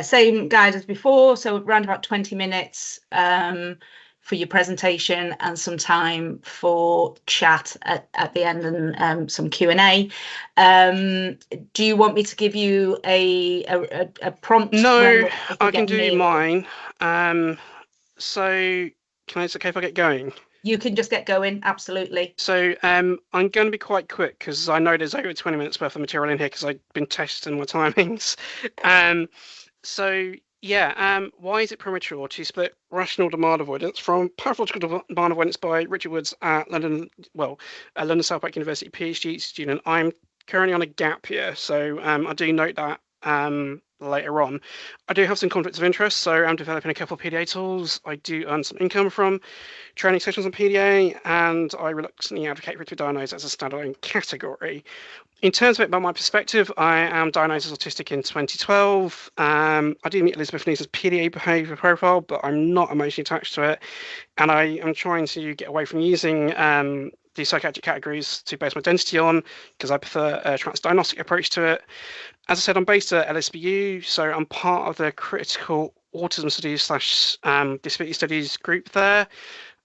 Same guide as before, so around about 20 minutes for your presentation and some time for chat at the end and some Q&A. Do you want me to give you a prompt? No, I can do mine. So can I, it's okay if I get going? You can just get going, absolutely. So I'm going to be quite quick because I know there's over 20 minutes worth of material in here because I've been testing my timings. So yeah, why is it premature to split rational demand avoidance from pathological demand avoidance by Richard Woods at London Southbank University PhD student. I'm currently on a gap year, so I do note that later on. I do have some conflicts of interest, so I'm developing a couple of PDA tools. I do earn some income from training sessions on PDA, and I reluctantly advocate for it to be diagnosed as a standalone category. In terms of it, by my perspective, I am diagnosed as autistic in 2012. I do meet Elizabeth Neeson's PDA behaviour profile, but I'm not emotionally attached to it, and I am trying to get away from using these psychiatric categories to base my identity on, because I prefer a transdiagnostic approach to it. As I said, I'm based at LSBU, so I'm part of the critical autism studies / disability studies group there,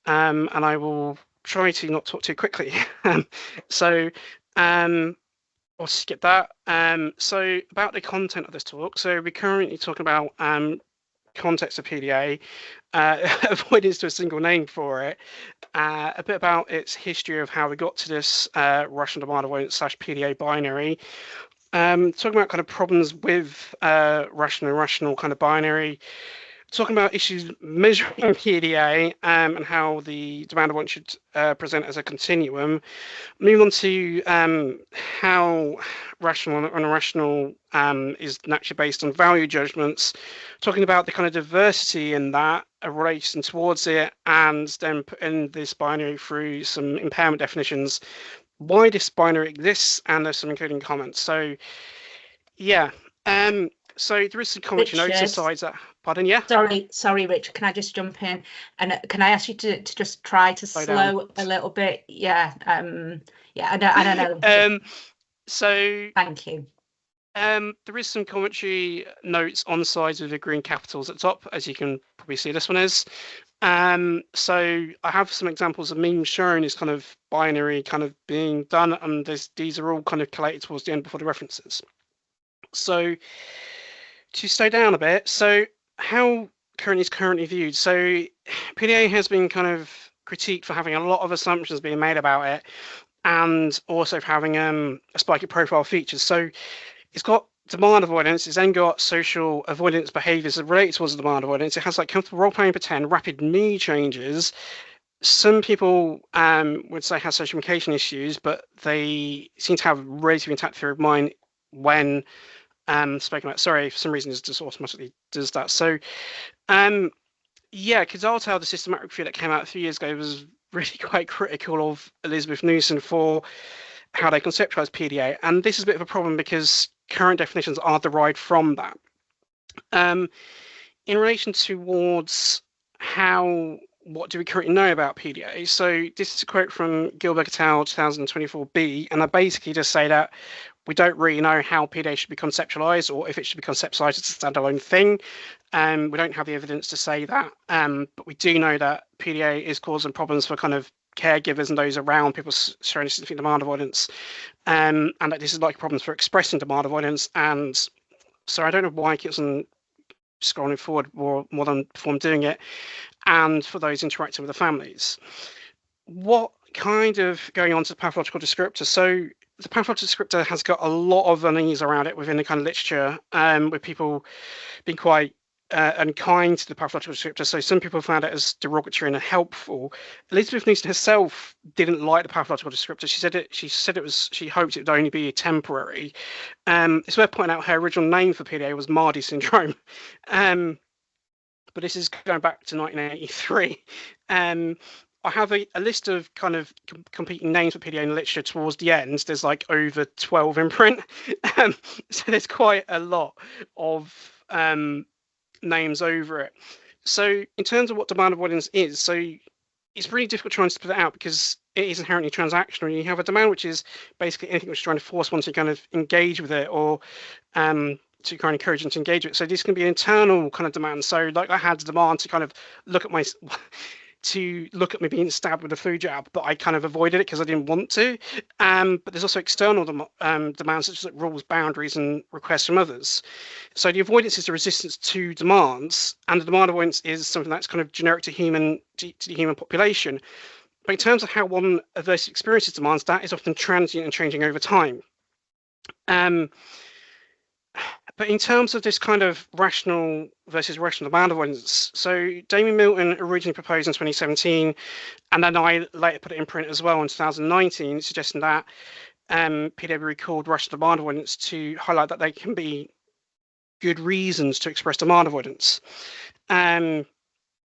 and I will try to not talk too quickly. I'll skip that. So about the content of this talk, so we're currently talking about context of PDA, avoidance to a single name for it, a bit about its history of how we got to this rational demand avoidance / PDA binary, talking about kind of problems with rational and irrational kind of binary, talking about issues measuring PDA and how the demand avoidance should present as a continuum. Moving on to how rational and irrational is naturally based on value judgments, talking about the kind of diversity in that, a relation towards it, and then putting this binary through some impairment definitions, why this binary exists, and there's some including comments. So yeah, so there is some commentary notes aside that. Pardon, yeah. Sorry, Richard. Can I just jump in and can I ask you to just try to slow a little bit? Yeah. Yeah. I don't know. So. Thank you. There is some commentary notes on the sides with the green capitals at the top, as you can probably see this one is. So I have some examples of memes showing this kind of binary kind of being done, and these are all kind of collated towards the end before the references. So to slow down a bit, so how is currently viewed. So PDA has been kind of critiqued for having a lot of assumptions being made about it, and also for having a spiky profile features. So it's got demand avoidance, it's then got social avoidance behaviours related towards the demand avoidance. It has like comfortable role-playing pretend, rapid mood changes. Some people would say has social communication issues, but they seem to have a relatively intact theory of mind when spoken about. Sorry, for some reason it just automatically does that. So yeah, Kazaltel, the systematic review that came out a few years ago, was really quite critical of Elizabeth Neeson for how they conceptualize PDA, and this is a bit of a problem because current definitions are derived from that. In relation towards what do we currently know about PDA? So this is a quote from Gilbert et al. 2024b, and I basically just say that we don't really know how PDA should be conceptualized or if it should be conceptualized as a standalone thing. We don't have the evidence to say that, but we do know that PDA is causing problems for kind of caregivers and those around people showing significant demand avoidance, and that this is like problems for expressing demand avoidance. And so I don't know why it keeps on scrolling forward more than before I'm doing it, and for those interacting with the families. What kind of going on to the pathological descriptor? So the pathological descriptor has got a lot of unease around it within the kind of literature, with people being quite unkind to the pathological descriptor. So some people found it as derogatory and unhelpful. Elizabeth Neeson herself didn't like the pathological descriptor. She hoped it would only be temporary. It's worth pointing out her original name for PDA was Mardy syndrome. But this is going back to 1983. I have a list of kind of competing names for PDA in the literature towards the end. There's like over 12 in print. So there's quite a lot of names over it. So in terms of what demand avoidance is, so it's really difficult trying to split it out because it is inherently transactional. You have a demand which is basically anything which is trying to force one to kind of engage with it or to kind of encourage them to engage with it. So this can be an internal kind of demand. So like I had the demand to kind of look at my me being stabbed with a flu jab, but I kind of avoided it because I didn't want to. But there's also external demands, such as like rules, boundaries, and requests from others. So the avoidance is the resistance to demands, and the demand avoidance is something that's kind of generic to the human population. But in terms of how one adversely experiences demands, that is often transient and changing over time. But in terms of this kind of rational versus irrational demand avoidance, so Damien Milton originally proposed in 2017, and then I later put it in print as well in 2019, suggesting that PDA called rational demand avoidance to highlight that there can be good reasons to express demand avoidance.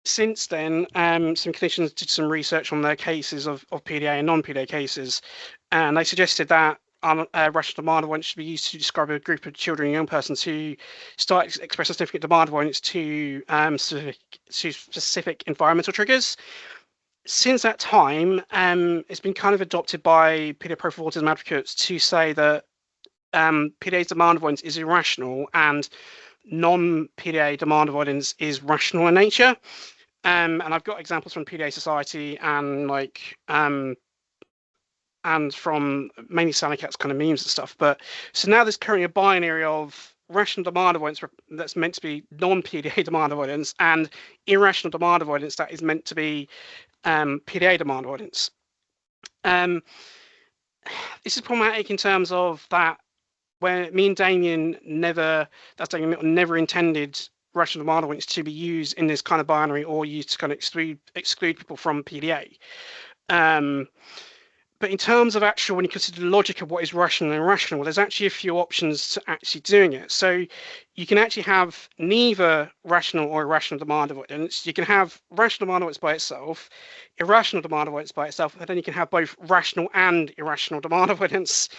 Since then, some clinicians did some research on their cases of PDA and non-PDA cases, and they suggested that rational demand avoidance should be used to describe a group of children and young persons who start expressing significant demand avoidance to specific environmental triggers. Since that time, it's been kind of adopted by PDA profile autism advocates to say that PDA's demand avoidance is irrational and non-PDA demand avoidance is rational in nature. And I've got examples from PDA Society and and from mainly Sally Cat's kind of memes and stuff. But so now there's currently a binary of rational demand avoidance that's meant to be non-PDA demand avoidance and irrational demand avoidance that is meant to be PDA demand avoidance. This is problematic in terms of that when me and Damien never intended rational demand avoidance to be used in this kind of binary or used to kind of exclude people from PDA. But in terms of actual, when you consider the logic of what is rational and irrational, well, there's actually a few options to actually doing it. So you can actually have neither rational or irrational demand avoidance. You can have rational demand avoidance by itself, irrational demand avoidance by itself, and then you can have both rational and irrational demand avoidance,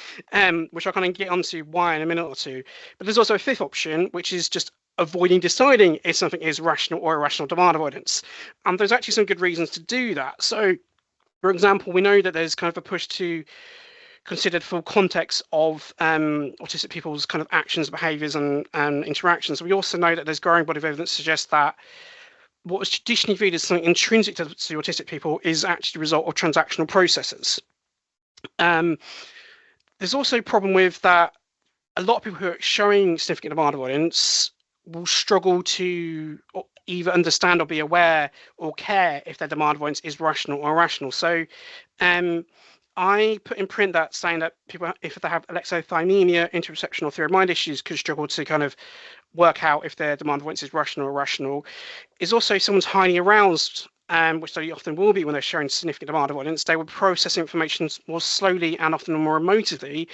which I'll kind of get onto why in a minute or two. But there's also a fifth option, which is just avoiding deciding if something is rational or irrational demand avoidance. And there's actually some good reasons to do that. So for example, we know that there's kind of a push to consider the full context of autistic people's kind of actions, behaviours and interactions. We also know that there's growing body of evidence that suggests that what was traditionally viewed as something intrinsic to autistic people is actually the result of transactional processes. There's also a problem with that a lot of people who are showing significant demand avoidance will struggle to either understand or be aware or care if their demand avoidance is rational or irrational. So I put in print that saying that people, if they have alexithymia, interoception or theory of mind issues, could struggle to kind of work out if their demand avoidance is rational or irrational. Is also someone's highly aroused, which they often will be when they're showing significant demand avoidance, they will process information more slowly and often more emotively.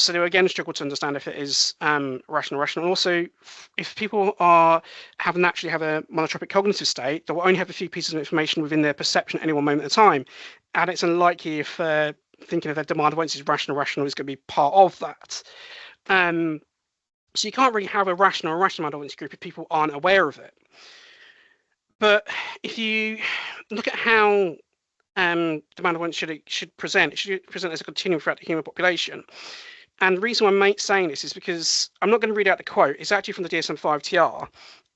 So they will again struggle to understand if it is rational. Also, if people naturally have a monotropic cognitive state, they will only have a few pieces of information within their perception at any one moment at a time. And it's unlikely if thinking of their demand avoidance is rational is going to be part of that. So you can't really have a rational or irrational demand avoidance group if people aren't aware of it. But if you look at how demand avoidance should present, it should present as a continuum throughout the human population. And the reason why I'm saying this is because I'm not going to read out the quote. It's actually from the DSM-5 TR,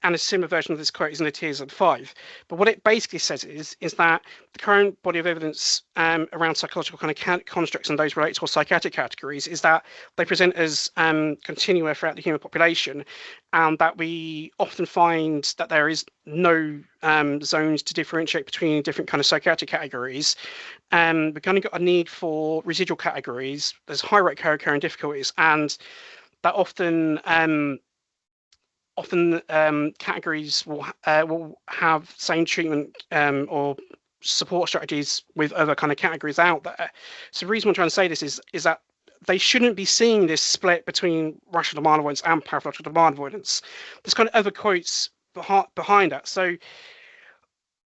and a similar version of this quote is in the DSM-5. But what it basically says is that the current body of evidence around psychological kind of constructs and those related to psychiatric categories is that they present as continua throughout the human population, and that we often find that there is no zones to differentiate between different kind of psychiatric categories. We've kind of got a need for residual categories. There's high rate co-occurring difficulties, and that often categories will have same treatment or support strategies with other kind of categories out there. So the reason I'm trying to say this is that they shouldn't be seeing this split between rational demand avoidance and pathological demand avoidance. There's kind of other quotes behind that. So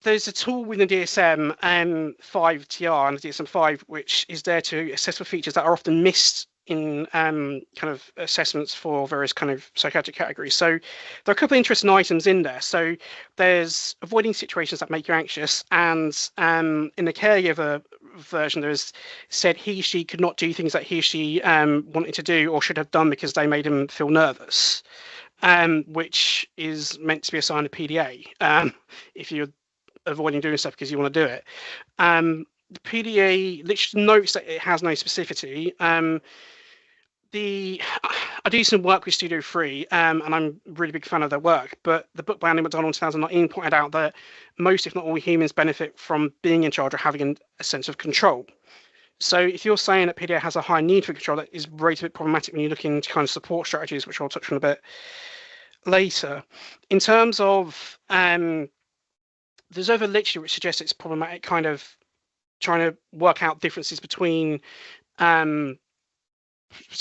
there's a tool within the DSM-5 TR and the DSM-5 which is there to assess for features that are often missed in kind of assessments for various kind of psychiatric categories. So there are a couple of interesting items in there. So there's avoiding situations that make you anxious, and in the caregiver version, there is said she could not do things that she wanted to do or should have done because they made him feel nervous, which is meant to be a sign of PDA, if you're avoiding doing stuff because you want to do it. The PDA literally notes that it has no specificity. I do some work with Studio 3, and I'm a really big fan of their work, but the book by Andy McDonald 2019 pointed out that most, if not all, humans benefit from being in charge or having a sense of control. So if you're saying that PDA has a high need for control, that is rated a bit problematic when you're looking into kind of support strategies, which I'll touch on a bit later. In terms of, there's other literature which suggests it's problematic kind of trying to work out differences between kind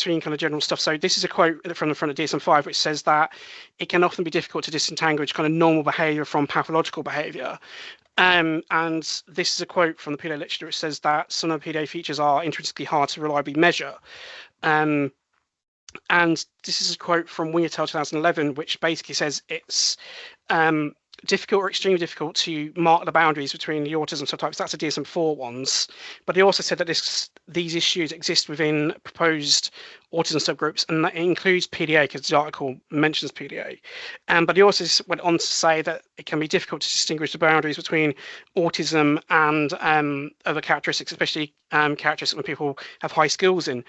of general stuff. So this is a quote from the front of DSM-5, which says that it can often be difficult to disentangle kind of normal behaviour from pathological behaviour. And this is a quote from the PDA literature, which says that some of the PDA features are intrinsically hard to reliably measure. And this is a quote from Wingertel 2011, which basically says it's difficult or extremely difficult to mark the boundaries between the autism subtypes. That's the DSM-4 ones. But he also said that these issues exist within proposed autism subgroups, and that includes PDA, because the article mentions PDA. But he also went on to say that it can be difficult to distinguish the boundaries between autism and other characteristics, especially characteristics when people have high skills in.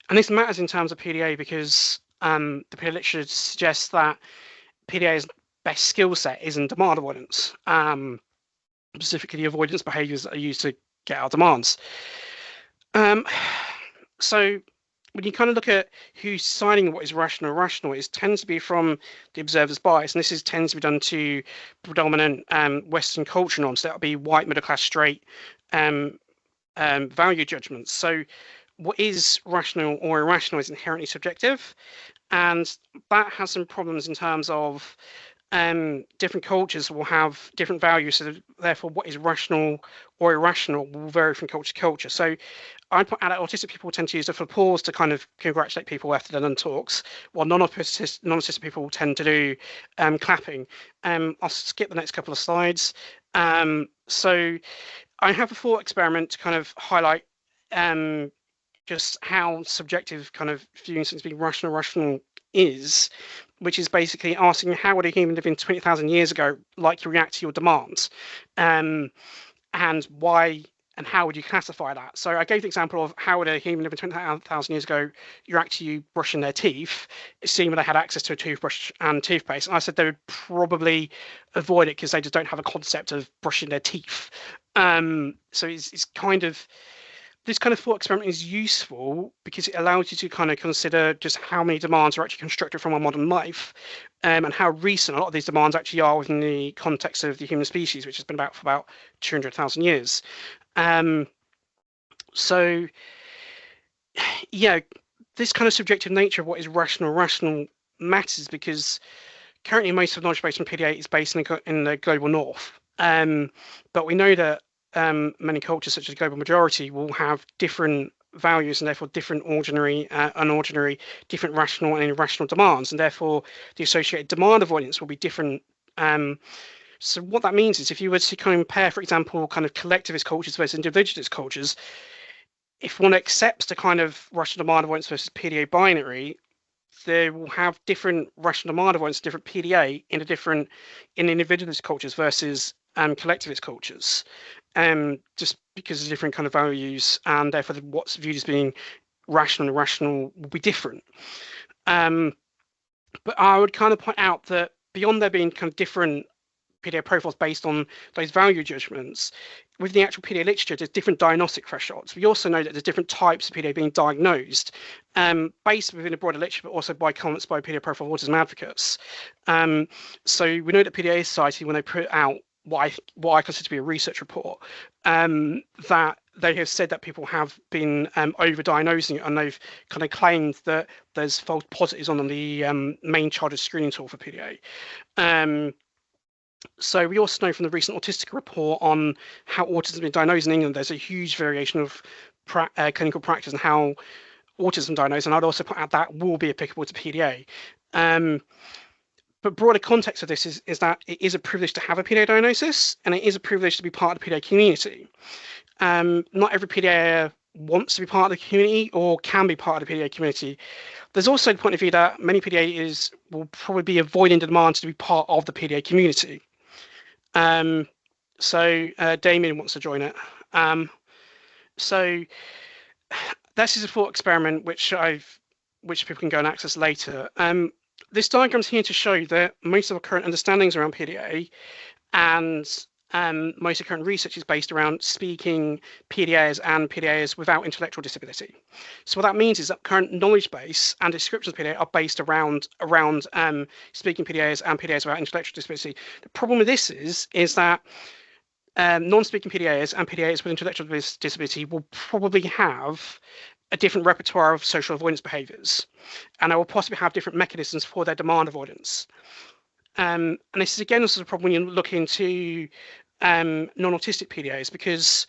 And this matters in terms of PDA because the PDA literature suggests that PDA's best skill set is in demand avoidance, specifically the avoidance behaviours that are used to get our demands. So when you kind of look at who's deciding what is rational or irrational, it tends to be from the observer's bias, and this tends to be done to predominant Western culture norms. That would be white, middle class, straight value judgments. So what is rational or irrational is inherently subjective, and that has some problems in terms of different cultures will have different values, so therefore what is rational or irrational will vary from culture to culture. So I'd point out that autistic people tend to use the applause to kind of congratulate people after they're done talks, while non-autistic people tend to do clapping. I'll skip the next couple of slides. So I have a thought experiment to kind of highlight just how subjective kind of viewing something as being rational or irrational is, which is basically asking how would a human living 20,000 years ago like to react to your demands, and why and how would you classify that? So I gave the example of how would a human living 20,000 years ago react to you brushing their teeth, assuming they had access to a toothbrush and toothpaste. And I said they would probably avoid it because they just don't have a concept of brushing their teeth. So it's kind of, this kind of thought experiment is useful because it allows you to kind of consider just how many demands are actually constructed from our modern life, and how recent a lot of these demands actually are within the context of the human species, which has been about for about 200,000 years. So, yeah, this kind of subjective nature of what is rational or irrational matters because currently most of the knowledge based on PDA is based in the global north. But we know that many cultures, such as the global majority, will have different values and therefore different ordinary, unordinary, different rational and irrational demands, and therefore the associated demand avoidance will be different. So what that means is if you were to compare, for example, kind of collectivist cultures versus individualist cultures, if one accepts the kind of rational demand avoidance versus PDA binary, they will have different rational demand avoidance, different PDA in individualist cultures versus collectivist cultures, just because of different kind of values, and therefore what's viewed as being rational and irrational will be different. But I would kind of point out that beyond there being kind of different PDA profiles based on those value judgments, with the actual PDA literature, there's different diagnostic thresholds. We also know that there's different types of PDA being diagnosed, based within the broader literature, but also by comments by PDA profile autism advocates. So we know that PDA Society, when they put out what I consider to be a research report, that they have said that people have been over-diagnosing it, and they've kind of claimed that there's false positives on the main childhood screening tool for PDA. So we also know from the recent autistic report on how autism has been diagnosed in England, there's a huge variation of clinical practice and how autism diagnosed, and I'd also point out that will be applicable to PDA. But broader context of this is that it is a privilege to have a PDA diagnosis, and it is a privilege to be part of the PDA community. Not every PDA wants to be part of the community or can be part of the PDA community. There's also the point of view that many PDAs will probably be avoiding the demand to be part of the PDA community. So Damien wants to join it. So this is a thought experiment which people can go and access later. This diagram's here to show that most of our current understandings around PDA and most of current research is based around speaking PDAs and PDAs without intellectual disability. So what that means is that current knowledge base and descriptions of PDA are based around speaking PDAs and PDAs without intellectual disability. The problem with this is that non-speaking PDAs and PDAs with intellectual disability will probably have a different repertoire of social avoidance behaviours, and they will possibly have different mechanisms for their demand avoidance. And this is again also a problem when you look into non-autistic PDAs, because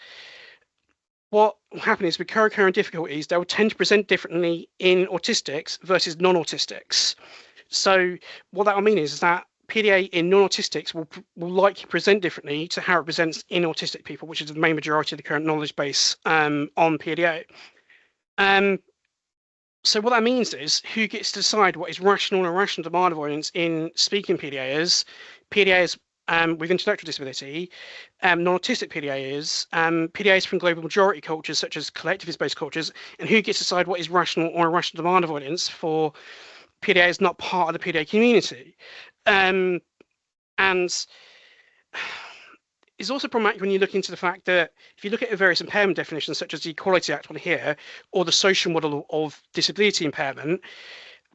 what will happen is with co-occurring difficulties, they will tend to present differently in autistics versus non-autistics. So what that will mean is that PDA in non-autistics will likely present differently to how it presents in autistic people, which is the main majority of the current knowledge base on PDA. So what that means is who gets to decide what is rational and irrational demand avoidance in speaking PDAs, PDAs with intellectual disability, non-autistic PDAs, PDAs from global majority cultures such as collectivist-based cultures, and who gets to decide what is rational or irrational demand avoidance for PDAs not part of the PDA community. And it's also problematic when you look into the fact that if you look at the various impairment definitions, such as the Equality Act one here, or the social model of disability impairment,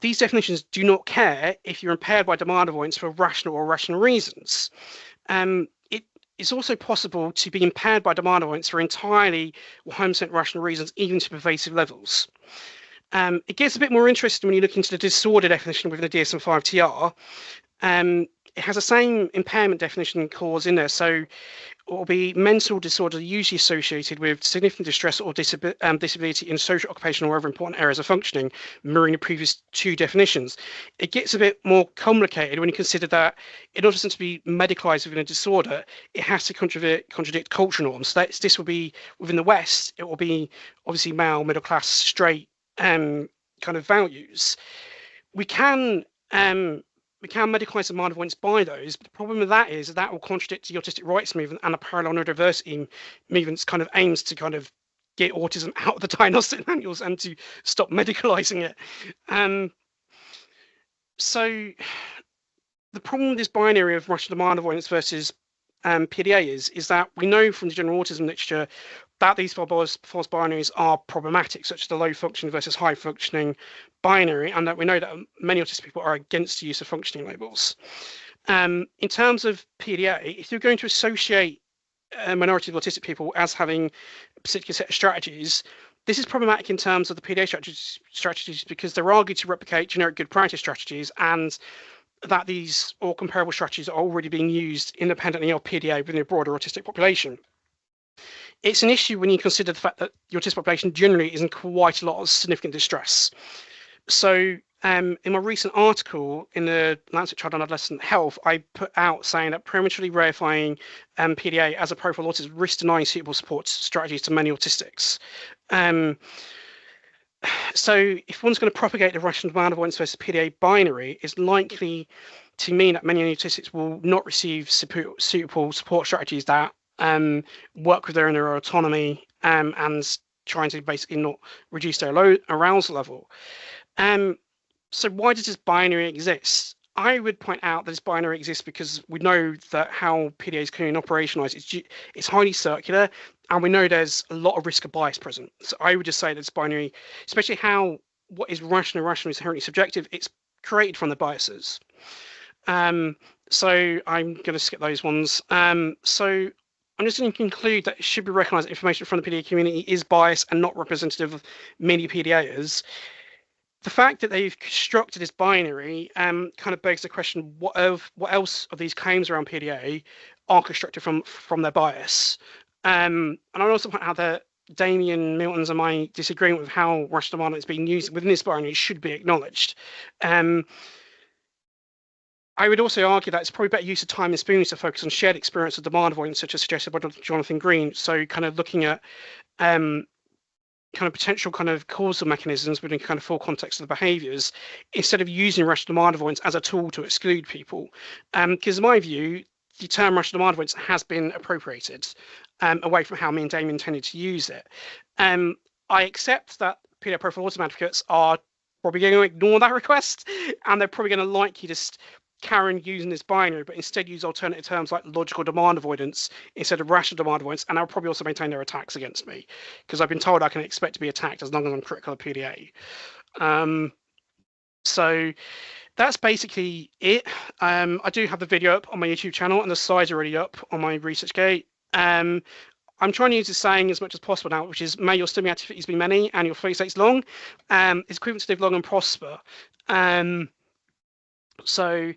these definitions do not care if you're impaired by demand avoidance for rational or irrational reasons. It's also possible to be impaired by demand avoidance for entirely 100% rational reasons, even to pervasive levels. It gets a bit more interesting when you look into the disorder definition within the DSM-5 TR. It has the same impairment definition clause in there, so it will be mental disorder usually associated with significant distress or disability in social, occupational, or other important areas of functioning, mirroring the previous two definitions. It gets a bit more complicated when you consider that in order to be medicalised within a disorder, it has to contradict cultural norms. So this will be within the West, it will be obviously male, middle class, straight kind of values. We can medicalise demand avoidance by those, but the problem with that is that will contradict the autistic rights movement and the parallel neurodiversity movement's kind of aims to kind of get autism out of the diagnostic manuals and to stop medicalising it. So the problem with this binary of rational demand avoidance versus PDA is that we know from the general autism literature that these false binaries are problematic, such as the low functioning versus high functioning binary, and that we know that many autistic people are against the use of functioning labels. In terms of PDA, if you're going to associate a minority of autistic people as having a particular set of strategies, this is problematic in terms of the PDA strategies because they're argued to replicate generic good practice strategies, and that these or comparable strategies are already being used independently of PDA within a broader autistic population. It's an issue when you consider the fact that the autistic population generally is in quite a lot of significant distress. So in my recent article in the Lancet Child and Adolescent Health, I put out saying that prematurely rarefying PDA as a profile autism risks denying suitable support strategies to many autistics. So if one's going to propagate the rational demand avoidance versus PDA binary, it's likely to mean that many autistics will not receive suitable support strategies that work with their autonomy and trying to basically not reduce their low arousal level. So why does this binary exist? I would point out that this binary exists because we know that how PDA is currently operationalized, it's highly circular, and we know there's a lot of risk of bias present. So I would just say that this binary, especially how what is rational and irrational is inherently subjective, it's created from the biases. So I'm going to skip those ones. So I'm just going to conclude that it should be recognised that information from the PDA community is biased and not representative of many PDAs. The fact that they've constructed this binary kind of begs the question: what else of these claims around PDA are constructed from their bias? And I'll also point out that Damien Milton's and my disagreement with how rational demand is being used within this binary should be acknowledged. I would also argue that it's probably better use of time and spoons to focus on shared experience of demand avoidance, such as suggested by Jonathan Green. So kind of looking at kind of potential kind of causal mechanisms within kind of full context of the behaviours, instead of using rational demand avoidance as a tool to exclude people. Because in my view, the term rational demand avoidance has been appropriated away from how me and Damien intended to use it. I accept that paedo profile autism advocates are probably going to ignore that request, and they're probably going to like you to carry on using this binary, but instead use alternative terms like logical demand avoidance instead of rational demand avoidance, and I'll probably also maintain their attacks against me, because I've been told I can expect to be attacked as long as I'm critical of PDA. So that's basically it. I do have the video up on my YouTube channel, and the slides are already up on my ResearchGate. I'm trying to use this saying as much as possible now, which is, may your STEMI activities be many and your free states long. It's equivalent to live long and prosper. So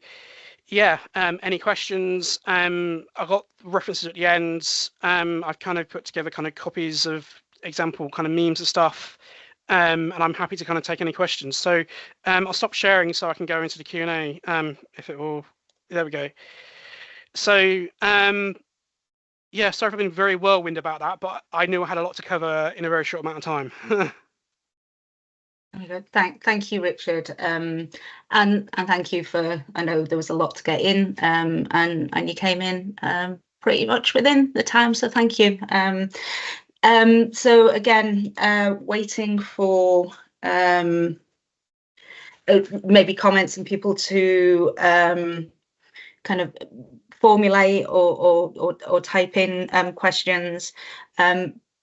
yeah, any questions? I've got references at the end. I've kind of put together kind of copies of example kind of memes and stuff, and I'm happy to kind of take any questions. So I'll stop sharing so I can go into the Q&A, if it will. There we go. So yeah, sorry for being very whirlwind about that, but I knew I had a lot to cover in a very short amount of time. Thank you, Richard, and thank you for, I know there was a lot to get in, and you came in pretty much within the time, so thank you. So again, waiting for maybe comments and people to kind of formulate or type in questions.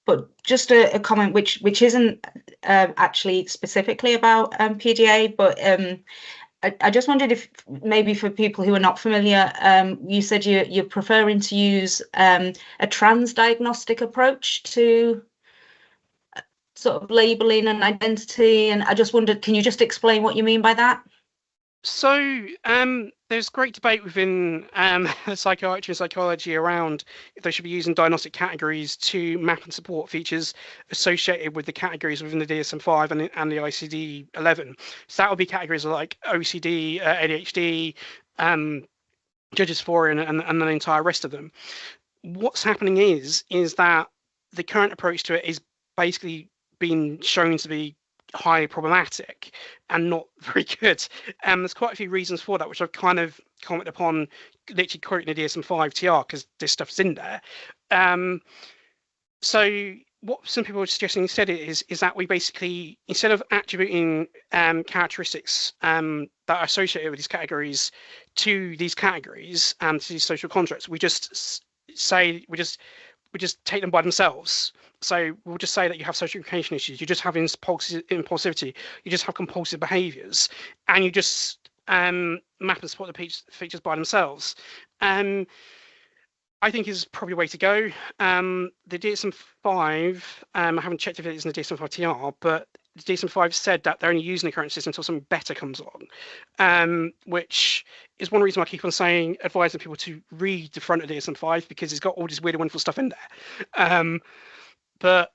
But just a comment which isn't actually specifically about PDA, but I just wondered if maybe for people who are not familiar, you said you're preferring to use a transdiagnostic approach to sort of labeling and identity, and I just wondered, can you just explain what you mean by that? So there's great debate within psychiatry and psychology around if they should be using diagnostic categories to map and support features associated with the categories within the DSM-5 and the ICD-11. So that would be categories like OCD, ADHD, Judges 4, and the entire rest of them. What's happening is that the current approach to it is basically being shown to be highly problematic and not very good. There's quite a few reasons for that, which I've kind of commented upon, literally quoting the DSM-5 TR, because this stuff's in there. So what some people are suggesting instead is that we basically, instead of attributing characteristics that are associated with these categories to these categories and to these social constructs, we just say we just take them by themselves. So we'll just say that you have social communication issues, you just have impulsivity, you just have compulsive behaviours, and you just map and support the features by themselves. I think is probably the way to go. The DSM-5, I haven't checked if it is in the DSM-5 TR, but the DSM-5 said that they're only using the current system until something better comes along, which is one reason I keep on saying, advising people to read the front of DSM-5, because it's got all this weird and wonderful stuff in there. But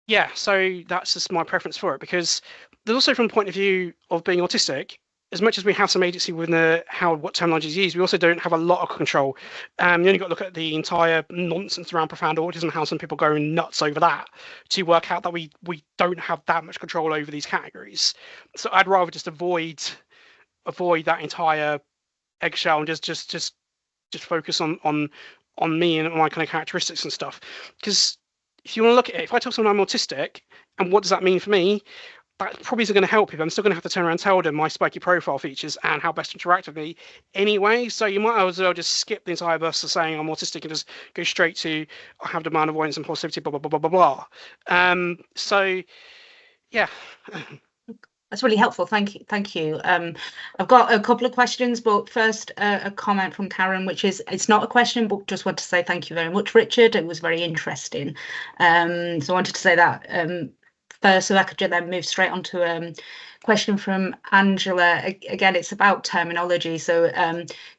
yeah, so that's just my preference for it, because there's also, from the point of view of being autistic, as much as we have some agency within what terminology is used, we also don't have a lot of control. You only got to look at the entire nonsense around profound autism, how some people go nuts over that, to work out that we don't have that much control over these categories. So I'd rather just avoid that entire eggshell and just focus on me and my kind of characteristics and stuff. Because if you want to look at it, if I tell someone I'm autistic, and what does that mean for me? That probably isn't going to help people. I'm still going to have to turn around and tell them my spiky profile features and how best to interact with me anyway. So you might as well just skip the entire burst of saying I'm autistic and just go straight to I have demand avoidance and impulsivity, blah, blah, blah, blah, blah, blah. So, yeah. That's really helpful. Thank you. I've got a couple of questions, but first a comment from Karen, which is, it's not a question, but just want to say thank you very much, Richard. It was very interesting. So I wanted to say that first, so I could then move straight on to a question from Angela. Again, it's about terminology. So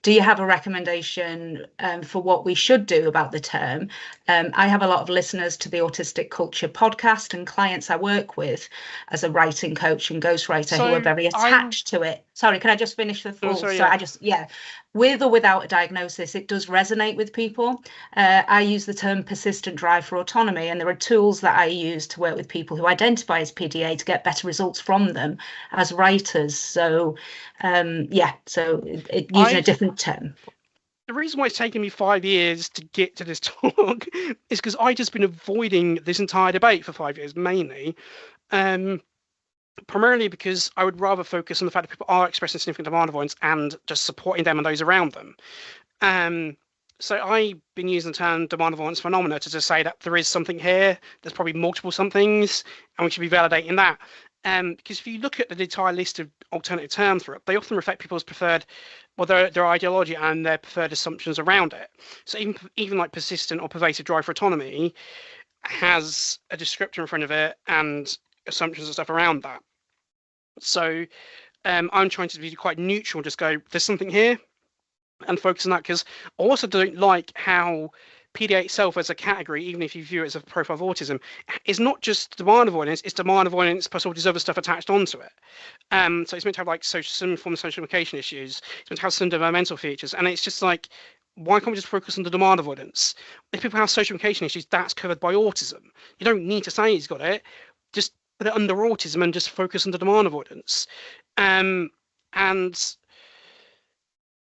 do you have a recommendation for what we should do about the term? I have a lot of listeners to the Autistic Culture podcast and clients I work with as a writing coach and ghostwriter who are very attached to it. Sorry, can I just finish the full? Oh, sorry, So yeah. I just, yeah, with or without a diagnosis, it does resonate with people. I use the term persistent drive for autonomy, and there are tools that I use to work with people who identify as PDA to get better results from them as writers. So, yeah, so using a different term. The reason why it's taken me 5 years to get to this talk is because I've just been avoiding this entire debate for 5 years, mainly. Primarily because I would rather focus on the fact that people are expressing significant demand avoidance and just supporting them and those around them. So I've been using the term demand avoidance phenomena to just say that there is something here, there's probably multiple somethings, and we should be validating that. Because if you look at the entire list of alternative terms for it, they often reflect people's preferred, well, their ideology and their preferred assumptions around it. So even like persistent or pervasive drive for autonomy has a descriptor in front of it and assumptions and stuff around that. So I'm trying to be quite neutral, just go, there's something here, and focus on that, because I also don't like how PDA itself as a category, even if you view it as a profile of autism, is not just demand avoidance, it's demand avoidance plus all this other stuff attached onto it. So it's meant to have like some form of social communication issues, it's meant to have some developmental features, and it's just like, why can't we just focus on the demand avoidance? If people have social communication issues, that's covered by autism. You don't need to say he's got it, just put it under autism and just focus on the demand avoidance. And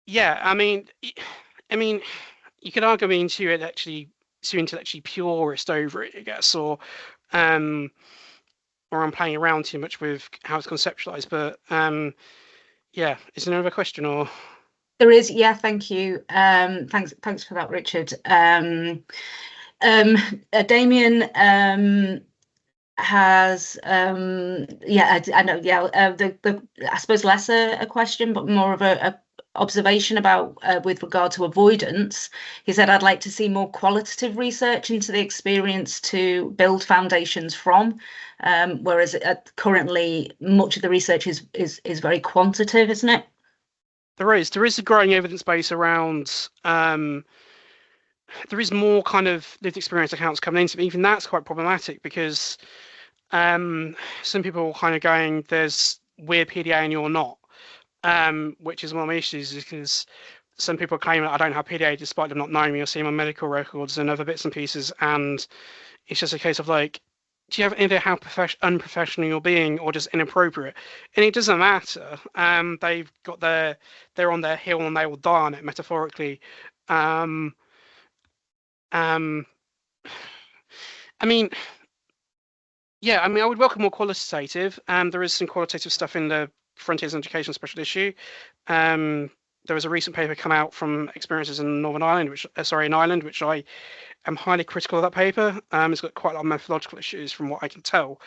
yeah, I mean, you could argue me too intellectually purist over it, I guess, or I'm playing around too much with how it's conceptualized. But yeah, is there another question or? There is, yeah, thank you. Thanks for that, Richard. Damien has yeah, I know, yeah, I suppose less a question but more of a observation about with regard to avoidance. He said, I'd like to see more qualitative research into the experience to build foundations from, whereas currently much of the research is very quantitative, isn't it? There is a growing evidence base around there is more kind of lived experience accounts coming into it. Even that's quite problematic, because some people are kind of going, we're PDA and you're not, which is one of my issues, is because some people claim that I don't have PDA despite them not knowing me or seeing my medical records and other bits and pieces, and it's just a case of like, do you have any idea how unprofessional you're being or just inappropriate? And it doesn't matter. They're on their hill and they will die on it, metaphorically. I mean, yeah, I mean, I would welcome more qualitative. There is some qualitative stuff in the Frontiers in Education special issue. There was a recent paper come out from experiences in Northern Ireland, in Ireland, which I am highly critical of that paper. It's got quite a lot of methodological issues from what I can tell.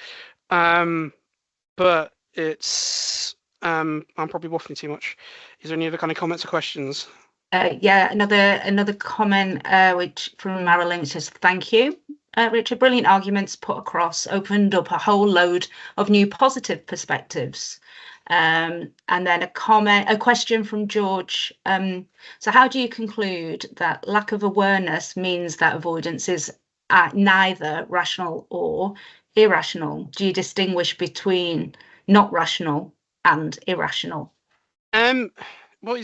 But it's I'm probably waffling too much. Is there any other kind of comments or questions? Yeah, another comment which from Marilyn, which says, thank you, Richard. Brilliant arguments put across, opened up a whole load of new positive perspectives. And then a question from George. So how do you conclude that lack of awareness means that avoidance is neither rational or irrational? Do you distinguish between not rational and irrational? Well,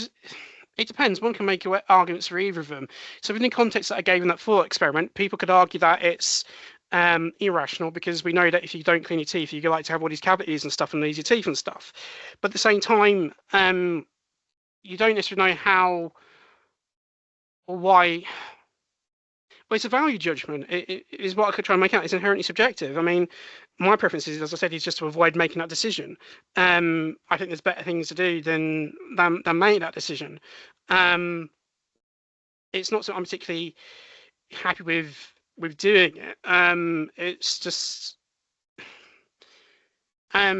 it depends. One can make arguments for either of them. So within the context that I gave in that thought experiment, people could argue that it's irrational, because we know that if you don't clean your teeth, you like to have all these cavities and stuff and lose your teeth and stuff. But at the same time, you don't necessarily know how or why. Well, it's a value judgment. It is what I could try and make out. It's inherently subjective. I mean, my preference is, as I said, is just to avoid making that decision. I think there's better things to do than make that decision. It's not something I'm particularly happy with doing it. It's just I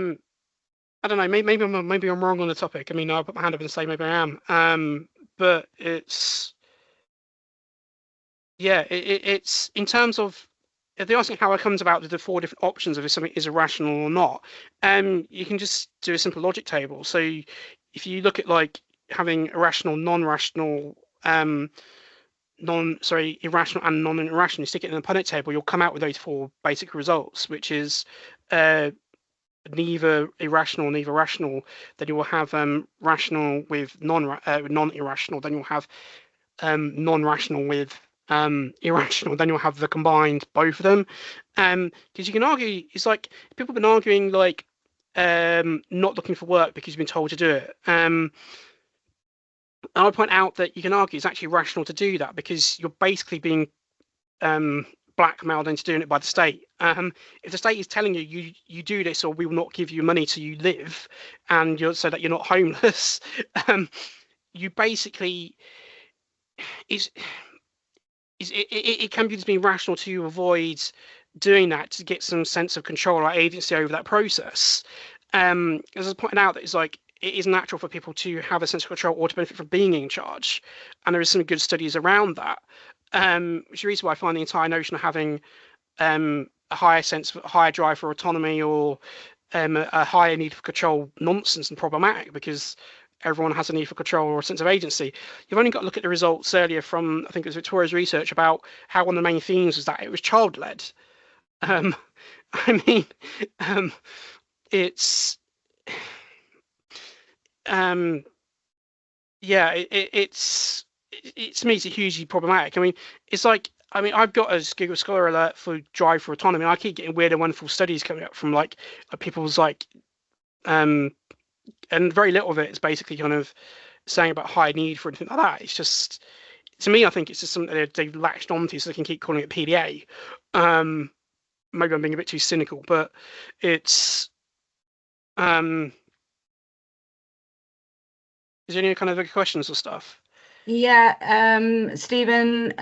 don't know. Maybe I'm wrong on the topic. I mean, I'll put my hand up and say maybe I am. But it's. Yeah, it's in terms of, if they're asking how it comes about the 4 different options of if something is irrational or not, you can just do a simple logic table. So if you look at like having irrational, non-rational, irrational and non-irrational, you stick it in the Punnett table, you'll come out with those 4 basic results, which is neither irrational, neither rational, then you will have rational with non-irrational, then you'll have non-rational with irrational, then you'll have the combined both of them. Because you can argue, it's like people have been arguing like not looking for work because you've been told to do it. I would point out that you can argue it's actually rational to do that because you're basically being blackmailed into doing it by the state. If the state is telling you you do this or we will not give you money till you live, and so that you're not homeless, you basically it can be just being rational to avoid doing that to get some sense of control or agency over that process. As I was pointing out, that it's like it is natural for people to have a sense of control or to benefit from being in charge, and there is some good studies around that. Which is the reason why I find the entire notion of having a higher drive for autonomy or a higher need for control nonsense and problematic, because everyone has a need for control or a sense of agency. You've only got to look at the results earlier from, I think it was Victoria's research, about how one of the main themes was that it was child-led. I mean, it's yeah, it's to me, it's hugely problematic. I mean, it's like, I mean, I've got a Google Scholar alert for drive for autonomy. I keep getting weird and wonderful studies coming up from like people's like, and very little of it is basically kind of saying about high need for anything like that. It's just, to me, I think it's just something that they've latched onto so they can keep calling it PDA. Maybe I'm being a bit too cynical, but it's, is there any kind of questions or stuff? Yeah, Stephen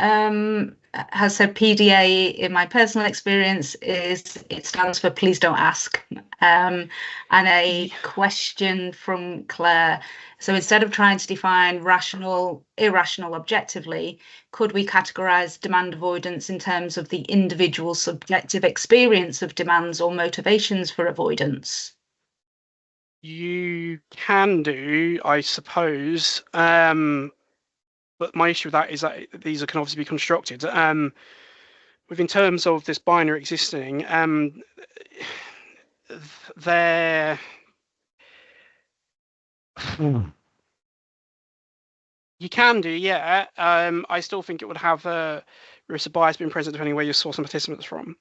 has said PDA, in my personal experience, it stands for please don't ask. And a question from Claire. So instead of trying to define rational, irrational objectively, could we categorize demand avoidance in terms of the individual subjective experience of demands or motivations for avoidance? You can do, I suppose. But my issue with that is that these can obviously be constructed. Within terms of this binary existing, there you can do, yeah. I still think it would have a risk of bias being present depending where your source and participants from.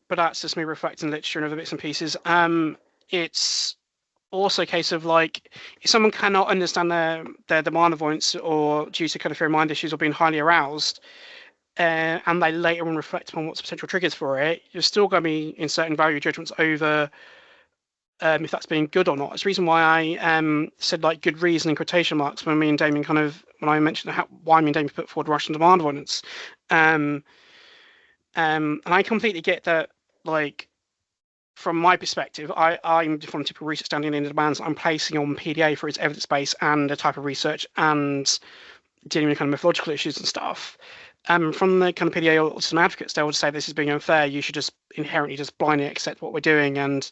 But that's just me reflecting literature and other bits and pieces. It's also a case of like, if someone cannot understand their demand avoidance or due to kind of fear mind issues or being highly aroused, and they later on reflect upon what's potential triggers for it, you're still going to be inserting value judgments over if that's being good or not. It's the reason why I said like good reason in quotation marks when me and Damien when I mentioned why me and Damien put forward rational demand avoidance. And I completely get that, like, from my perspective, I'm from a typical research standing in the demands I'm placing on PDA for its evidence base and the type of research and dealing with kind of methodological issues and stuff. From the kind of PDA or some advocates, they would say this is being unfair. You should just inherently just blindly accept what we're doing and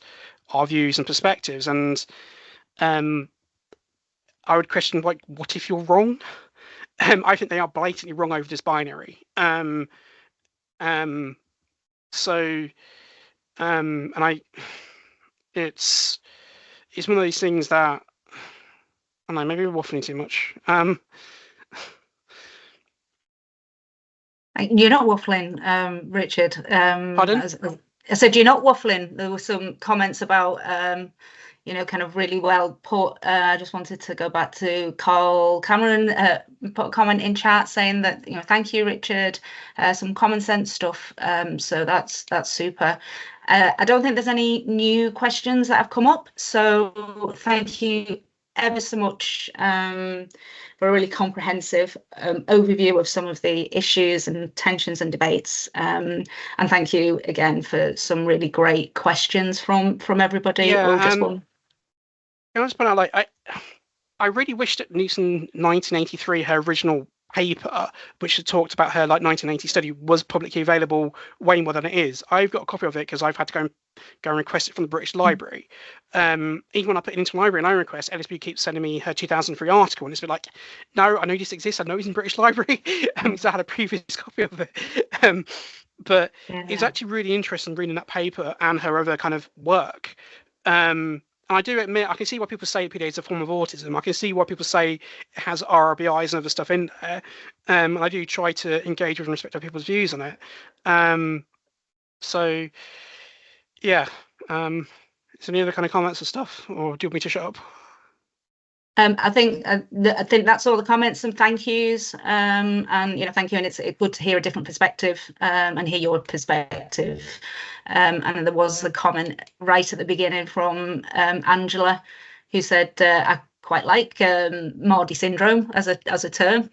our views and perspectives. And I would question, like, what if you're wrong? I think they are blatantly wrong over this binary. And it's one of these things that, I don't know, maybe we're waffling too much. You're not waffling, Richard. Pardon? I said you're not waffling. There were some comments about, kind of really well put. I just wanted to go back to Carl Cameron, put a comment in chat saying that, thank you, Richard. Some common sense stuff. So that's super. I don't think there's any new questions that have come up. So thank you ever so much for a really comprehensive overview of some of the issues and tensions and debates. And thank you again for some really great questions from everybody. Yeah, just one. I want to point out, like, I really wish that Newton 1983, her original paper, which had talked about her like 1980 study, was publicly available way more than it is. I've got a copy of it because I've had to go and request it from the British Library. Even when I put it into my library and I request, LSB keeps sending me her 2003 article, and it's been like, no, I know this exists, I know it's in British Library, so I had a previous copy of it. But it's actually really interesting reading that paper and her other kind of work. And I do admit, I can see why people say PDA is a form of autism. I can see why people say it has RBIs and other stuff in there. And I do try to engage with and respect other people's views on it. So, yeah. Is there any other kind of comments and stuff, or do you want me to shut up? I think that's all the comments and thank yous. And thank you. And it's good to hear a different perspective and hear your perspective. And there was a comment right at the beginning from Angela, who said, I quite like Mardy syndrome as a term,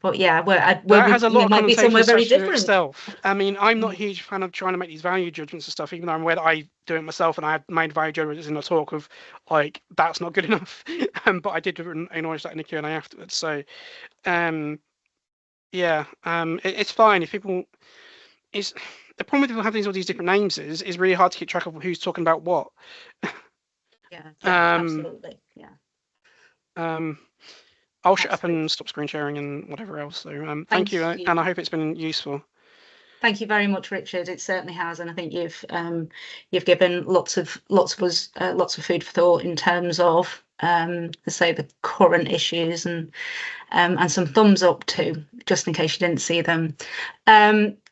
but yeah, that has a lot of might be somewhere very different. Itself. I mean, I'm not a huge fan of trying to make these value judgments and stuff, even though I'm aware that I do it myself, and I had made value judgments in a talk of like that's not good enough. But I did acknowledge that in the Q&A afterwards. So, yeah, it's fine if people. It's the problem with people having all these different names is really hard to keep track of who's talking about what. Yeah, absolutely. Yeah. I'll shut up and stop screen sharing and whatever else. So thank you, and I hope it's been useful. Thank you very much, Richard. It certainly has, and I think you've given lots of us lots of food for thought in terms of the current issues and some thumbs up too, just in case you didn't see them.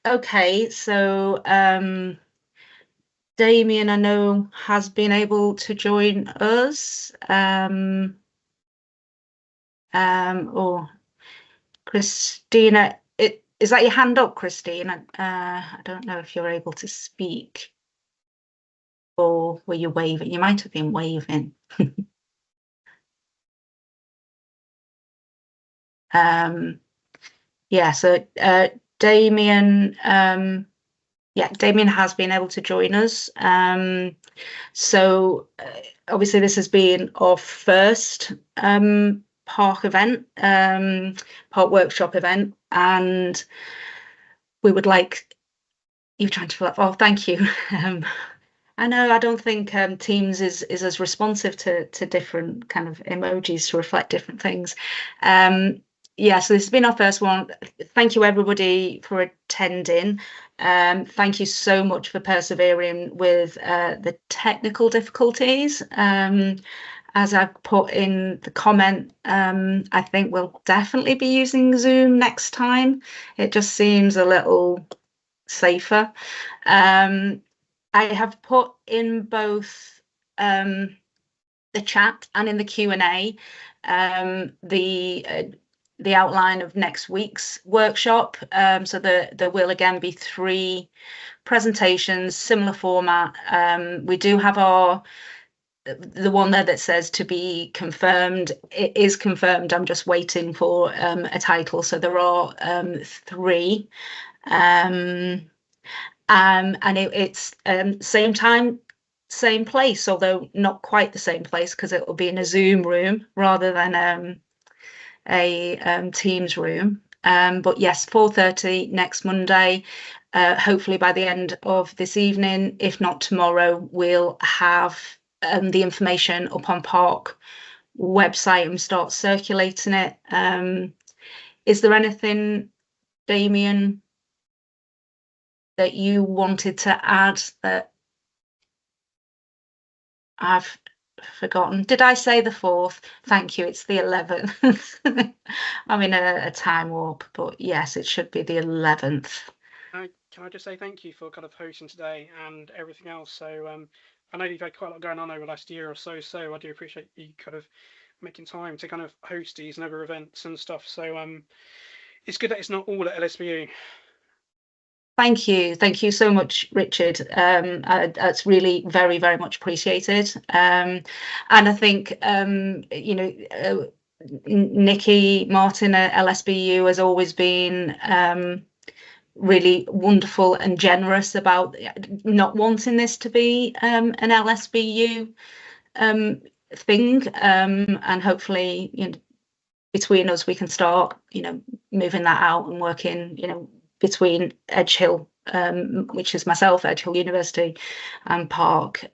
Okay, so Damien, I know, has been able to join us. Or Christina, is that your hand up, Christina? I don't know if you're able to speak, or were you waving? You might have been waving. Yeah, so Damien, Damien has been able to join us. So obviously this has been our first PARC event, PARC workshop event, and we would like you trying to fill up. Oh, thank you. I know I don't think Teams is as responsive to different kind of emojis to reflect different things. Yeah, so this has been our first one. Thank you everybody for attending. Thank you so much for persevering with the technical difficulties. As I put in the comment, I think we'll definitely be using Zoom next time. It just seems a little safer. I have put in both the chat and in the Q&A the outline of next week's workshop. So there will again be 3 presentations, similar format. We do have the one there that says to be confirmed. It is confirmed. I'm just waiting for a title. So there are 3. And it's same time, same place, although not quite the same place because it will be in a Zoom room rather than a Teams room. But yes, 4:30 next Monday. Hopefully by the end of this evening, if not tomorrow, we'll have the information up on PARC website and start circulating it. Is there anything, Damien, that you wanted to add that I've forgotten? Did I say the 4th? Thank you, it's the 11th. I'm in a time warp, but yes, it should be the 11th. Can I just say thank you for kind of hosting today and everything else. So I know you've had quite a lot going on over the last year or so, so I do appreciate you kind of making time to kind of host these and other events and stuff. So it's good that it's not all at LSBU. Thank you so much, Richard. That's really very, very much appreciated. And I think Nikki Martin at LSBU has always been really wonderful and generous about not wanting this to be an LSBU thing, and hopefully between us we can start moving that out and working between Edge Hill, which is myself, Edge Hill University, and PARC.